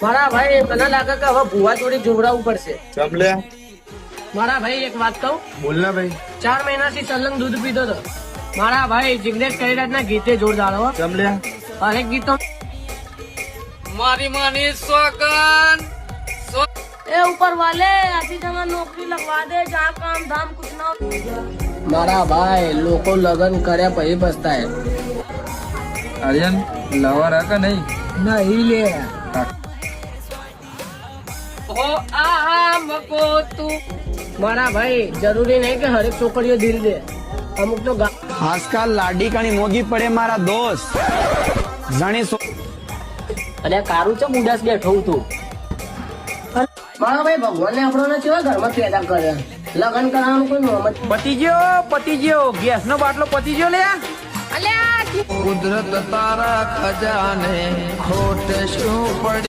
મારા ભાઈ મને લાગે કે હવે ભુવા જોડે જોવડાવવું પડશે. ચમ લે મારા ભાઈ એક વાત કહું, બોલ ને ભાઈ. 4 મહિનાથી સલંગ દૂધ પીતો હતો. મારા ભાઈ જિગ્નેશ કૈરાજના ગીતે જોરદાર હો. ચમ લે હરેક ગીતો મારી માની સોગન એ ઉપર વાલે અભી તમે નોકરી લગવા દે, જहाँ काम धाम कुछ ना. મારા ભાઈ લોકો લગ્ન કર્યા પછી પછતાય. આર્યન લવર હે કે નહીં? નહીં લે. હો આ મકો તું મારા ભાઈ જરૂરી નહીં કે હરેક છોકરીઓ દિલ દે. અમુક તો આજકાલ લાડી કાણી મોગી પડે મારા દોસ્ત. અરે કારું છે ઉદાસ બેઠો હું તું. મારા ભાઈ ભગવાનને આપણને કેવા ઘરમાં પેદા કરે. લગ્ન કરવાનું કોઈ મોહમ્મદ પતી ગયો ગેસ નો બાટલો પતી ગયો લે. કુદરત તારા ખજાને ખોટ શું પડી.